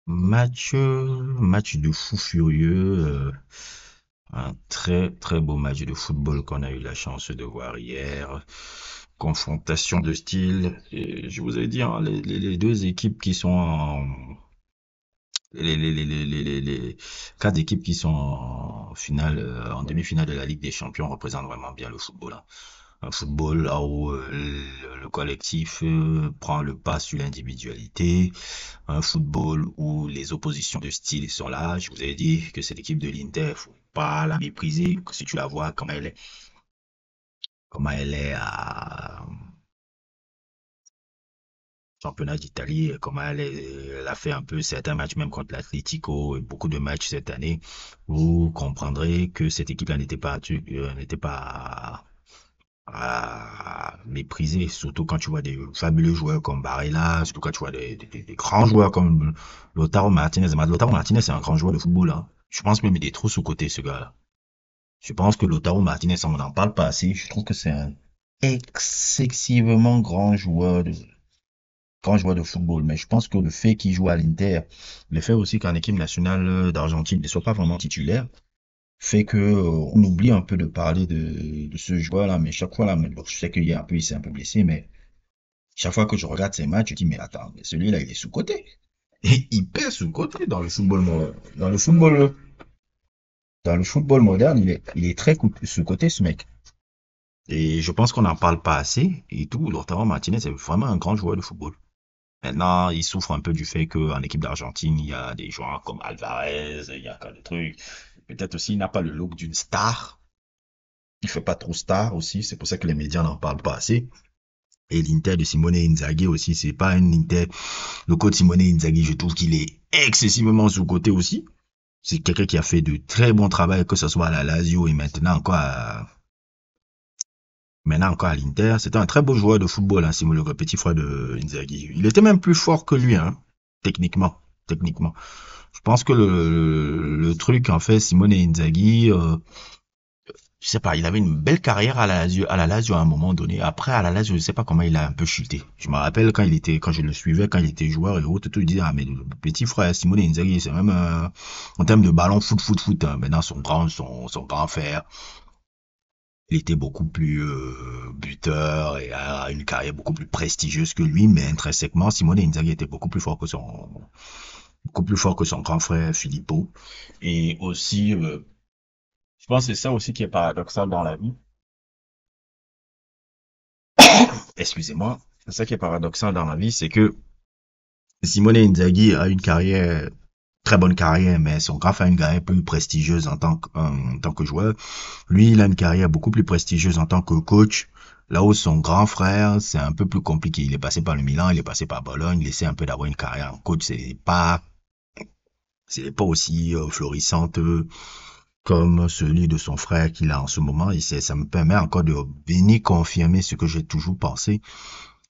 Match de fou furieux, un très très beau match de football qu'on a eu la chance de voir hier. Confrontation de style. Et je vous ai dit, hein, les deux équipes qui sont en, les quatre équipes qui sont en finale, en demi-finale de la Ligue des Champions représentent vraiment bien le football, hein. Un football là où le collectif prend le pas sur l'individualité, un football où les oppositions de style sont là. Je vous ai dit que cette équipe de l'Inter, faut pas la mépriser. Que si tu la vois, comment elle est à championnat d'Italie, elle a fait un peu certains matchs, même contre l'Atlético, et beaucoup de matchs cette année, vous comprendrez que cette équipe-là n'était pas à mépriser, surtout quand tu vois des fabuleux joueurs comme Barella, surtout quand tu vois des grands joueurs comme Lautaro Martinez. Lautaro Martinez, c'est un grand joueur de football, hein. Je pense même qu'il est trop sous-coté, ce gars-là. Je pense que Lautaro Martinez, on n'en parle pas assez. Je trouve que c'est un excessivement grand joueur de football. Mais je pense que le fait qu'il joue à l'Inter, le fait aussi qu'en équipe nationale d'Argentine ne soit pas vraiment titulaire, fait que on oublie un peu de parler de ce joueur-là. Mais chaque fois là, je sais qu'il y a un peu, il s'est un peu blessé, mais chaque fois que je regarde ces matchs, je dis mais attends, mais celui-là il est sous-coté. Et il perd sous-coté dans le football, dans le football moderne, il est très sous-coté ce mec. Et je pense qu'on n'en parle pas assez et tout. Lautaro Martinez est vraiment un grand joueur de football. Maintenant, il souffre un peu du fait qu'en équipe d'Argentine, il y a des joueurs comme Alvarez, il y a encore des trucs. Peut-être aussi, il n'a pas le look d'une star. Il fait pas trop star aussi. C'est pour ça que les médias n'en parlent pas assez. Et l'Inter de Simone Inzaghi aussi, c'est pas un Inter. Le coach Simone Inzaghi, je trouve qu'il est excessivement sous-coté aussi. C'est quelqu'un qui a fait de très bons travail, que ce soit à la Lazio et maintenant encore à l'Inter. C'était un très beau joueur de football, hein, Simone, le petit frère de Inzaghi. Il était même plus fort que lui, hein, techniquement. Techniquement. Je pense que le truc, en fait, Simone Inzaghi, je sais pas, il avait une belle carrière à la Lazio à un moment donné. Après, à la Lazio, je sais pas comment il a un peu chuté. Je me rappelle quand je le suivais, quand il était joueur et autres, tout, il disait, ah, mais le petit frère Simone Inzaghi, c'est même, en termes de ballon foot, hein. Maintenant, son grand frère, il était beaucoup plus buteur et a une carrière beaucoup plus prestigieuse que lui, mais intrinsèquement, Simone Inzaghi était beaucoup plus fort que son grand frère Filippo. Et aussi, je pense que c'est ça aussi qui est paradoxal dans la vie. Excusez-moi. C'est ça qui est paradoxal dans la vie, c'est que Simone Inzaghi a une carrière, très bonne carrière, mais son grand frère a une carrière plus prestigieuse en tant que joueur. Lui, il a une carrière beaucoup plus prestigieuse en tant que coach. Là où son grand frère, c'est un peu plus compliqué. Il est passé par le Milan, il est passé par Bologne, il essaie un peu d'avoir une carrière en coach. C'est pas aussi florissante comme celui de son frère qu'il a en ce moment. Et ça me permet encore de venir confirmer ce que j'ai toujours pensé.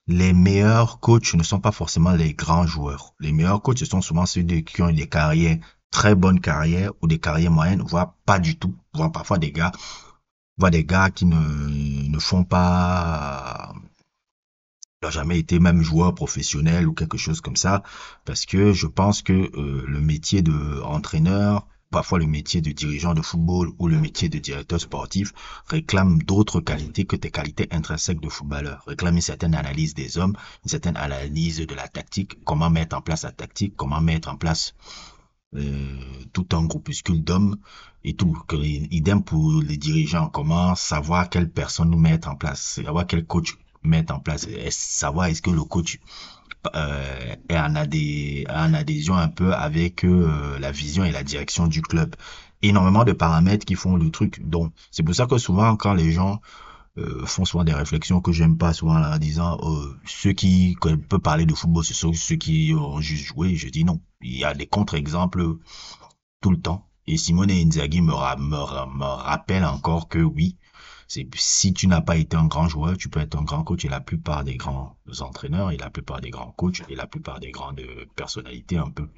Les meilleurs coachs ne sont pas forcément les grands joueurs. Les meilleurs coachs, ce sont souvent ceux qui ont des carrières, très bonnes carrières ou des carrières moyennes, voire pas du tout. Voire parfois des gars qui ne font pas, n'ont jamais été même joueurs professionnels ou quelque chose comme ça. Parce que je pense que le métier de entraîneur, parfois le métier de dirigeant de football ou le métier de directeur sportif réclame d'autres qualités que tes qualités intrinsèques de footballeur. Réclame une certaine analyse des hommes, une certaine analyse de la tactique, comment mettre en place la tactique, comment mettre en place tout un groupuscule d'hommes et tout. Idem pour les dirigeants, comment savoir quelle personne mettre en place, savoir quel coach mettre en place, savoir est-ce que le coach est en adhésion un peu avec la vision et la direction du club. Énormément de paramètres qui font le truc. Donc, c'est pour ça que souvent, quand les gens font souvent des réflexions que j'aime pas souvent là, en disant ceux qui peuvent parler de football, ce sont ceux qui ont juste joué. Je dis non. Il y a des contre-exemples tout le temps. Et Simone Inzaghi me rappelle encore que oui, si tu n'as pas été un grand joueur, tu peux être un grand coach. Et la plupart des grands entraîneurs, et la plupart des grands coachs, et la plupart des grandes personnalités un peu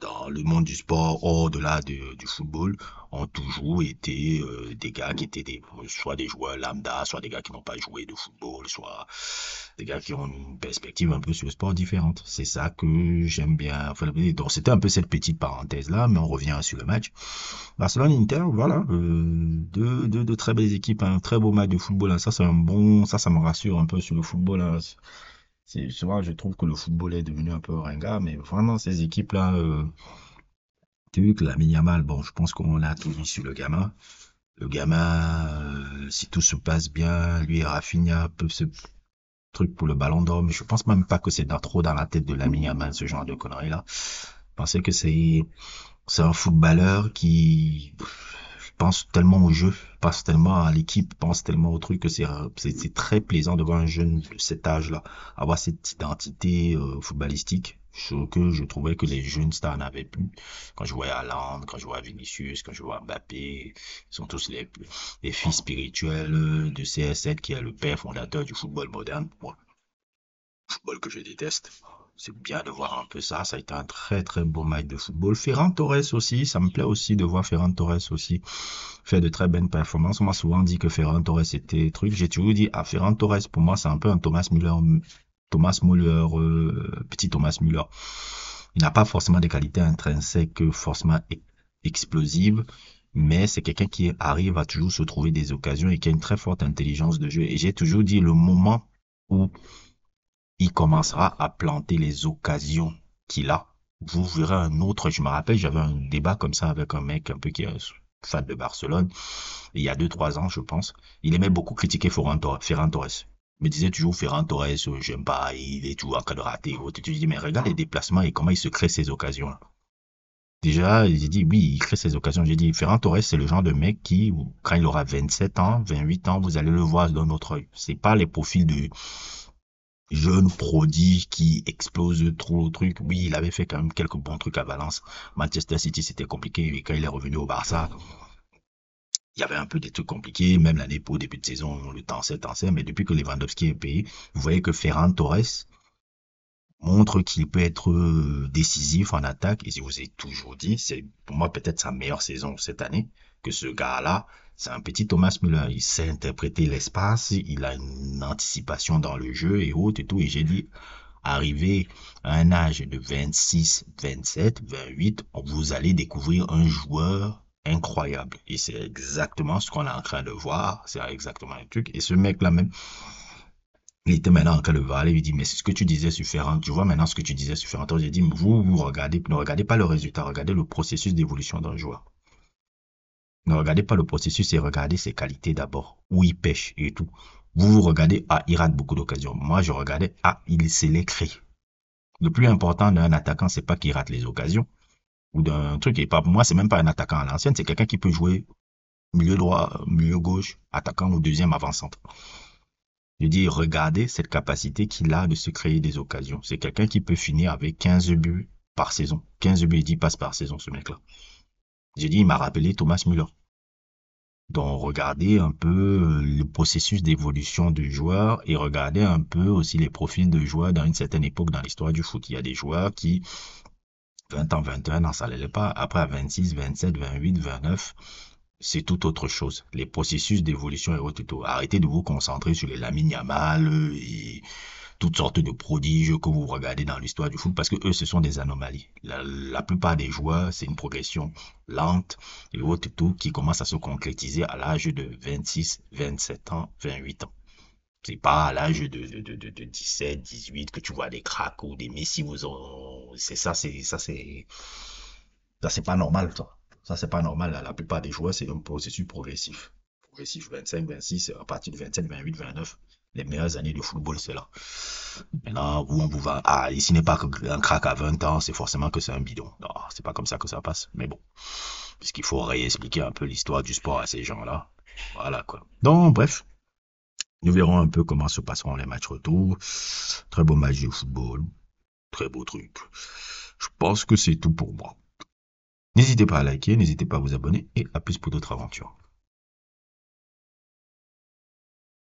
dans le monde du sport, au-delà du football, ont toujours été des gars qui étaient soit des joueurs lambda, soit des gars qui n'ont pas joué de football, soit des gars qui ont une perspective un peu sur le sport différente. C'est ça que j'aime bien. Enfin, donc c'était un peu cette petite parenthèse-là, mais on revient sur le match. Barcelone-Inter, voilà, deux très belles équipes, un très beau match de football, hein. Ça c'est un bon, ça me rassure un peu sur le football, hein. C'est souvent, je trouve que le football est devenu un peu ringard, mais vraiment ces équipes-là, tu as vu que la Yamal, bon, je pense qu'on a tout mis sur le gamin. Le gamin, si tout se passe bien, lui et Rafinha peuvent se truc pour le ballon d'or, mais je pense même pas que c'est trop dans la tête de Lamine Yamal, ce genre de conneries-là. Je pensais que c'est un footballeur qui pense tellement au jeu, pense tellement à l'équipe, pense tellement au truc que c'est très plaisant de voir un jeune de cet âge-là avoir cette identité footballistique. Ce que je trouvais que les jeunes stars n'avaient plus. Quand je voyais Haaland, quand je vois Vinicius, quand je vois Mbappé, ils sont tous les fils spirituels de CR7 qui est le père fondateur du football moderne. Moi, football que je déteste. C'est bien de voir un peu ça. Ça a été un très très beau match de football. Ferran Torres aussi, ça me plaît aussi de voir Ferran Torres aussi faire de très belles performances. On m'a souvent dit que Ferran Torres était truc. J'ai toujours dit, ah, Ferran Torres, pour moi, c'est un peu un Thomas Müller, petit Thomas Müller. Il n'a pas forcément des qualités intrinsèques, forcément explosives, mais c'est quelqu'un qui arrive à toujours se trouver des occasions et qui a une très forte intelligence de jeu. Et j'ai toujours dit, le moment où il commencera à planter les occasions qu'il a, vous verrez un autre. Je me rappelle, j'avais un débat comme ça avec un mec un peu qui est fan de Barcelone, il y a 2, 3 ans, je pense. Il aimait beaucoup critiquer Ferran Torres. Il me disait toujours Ferran Torres, j'aime pas, il est toujours en train de rater. Et tu te dis, mais regarde les déplacements et comment il se crée ces occasions-là. Déjà, j'ai dit, oui, il crée ces occasions. J'ai dit, Ferran Torres, c'est le genre de mec qui, quand il aura 27 ans, 28 ans, vous allez le voir d'un autre œil. C'est pas les profils de jeune prodige qui explose trop le truc. Oui, il avait fait quand même quelques bons trucs à Valence. Manchester City, c'était compliqué. Et quand il est revenu au Barça, il y avait un peu des trucs compliqués. Même l'année pour début de saison, le temps c'est. Mais depuis que Lewandowski est payé, vous voyez que Ferran Torres montre qu'il peut être décisif en attaque. Et je vous ai toujours dit, c'est pour moi peut-être sa meilleure saison cette année, que ce gars-là, c'est un petit Thomas Müller. Il sait interpréter l'espace, il a une anticipation dans le jeu et autres et tout. Et j'ai dit, arrivé à un âge de 26, 27, 28, vous allez découvrir un joueur incroyable. Et c'est exactement ce qu'on est en train de voir. C'est exactement un truc. Et ce mec-là même, il était maintenant en train de parler, il dit, mais c'est ce que tu disais sur Ferrand, tu vois maintenant ce que tu disais sur Ferrand. J'ai dit, vous regardez, ne regardez pas le résultat, regardez le processus d'évolution d'un joueur. Ne regardez pas le processus et regardez ses qualités d'abord, où il pêche et tout. Vous regardez, ah, il rate beaucoup d'occasions. Moi, je regardais, ah, il se les crée. Le plus important d'un attaquant, c'est pas qu'il rate les occasions, ou d'un truc, et pas, pour moi, c'est même pas un attaquant à l'ancienne, c'est quelqu'un qui peut jouer milieu droit, milieu gauche, attaquant ou deuxième avant-centre. Je dis, regardez cette capacité qu'il a de se créer des occasions. C'est quelqu'un qui peut finir avec 15 buts par saison. 15 buts et 10 passes par saison, ce mec-là. J'ai dit, il m'a rappelé Thomas Müller. Donc, regardez un peu le processus d'évolution du joueur et regardez un peu aussi les profils de joueurs dans une certaine époque dans l'histoire du foot. Il y a des joueurs qui, 20 ans, 21 ans, ça l'allait pas. Après, à 26, 27, 28, 29, c'est tout autre chose. Les processus d'évolution et autres. Arrêtez de vous concentrer sur les Lamine Yamal et toutes sortes de prodiges que vous regardez dans l'histoire du foot parce que eux, ce sont des anomalies. La plupart des joueurs, c'est une progression lente et autres qui commence à se concrétiser à l'âge de 26, 27 ans, 28 ans. C'est pas à l'âge de 17, 18 que tu vois des cracks ou des Messi. Ça, c'est pas normal, ça. Ça, c'est pas normal. La plupart des joueurs, c'est un processus progressif. Progressif 25, 26, à partir de 27, 28, 29. Les meilleures années de football, c'est là. Maintenant, vous, on vous va, ah, ici n'est pas qu'un crack à 20 ans, c'est forcément que c'est un bidon. Non, c'est pas comme ça que ça passe. Mais bon. Puisqu'il faut réexpliquer un peu l'histoire du sport à ces gens-là. Voilà, quoi. Donc, bref. Nous verrons un peu comment se passeront les matchs retour. Très beau match de football. Très beau truc. Je pense que c'est tout pour moi. N'hésitez pas à liker, n'hésitez pas à vous abonner et à plus pour d'autres aventures.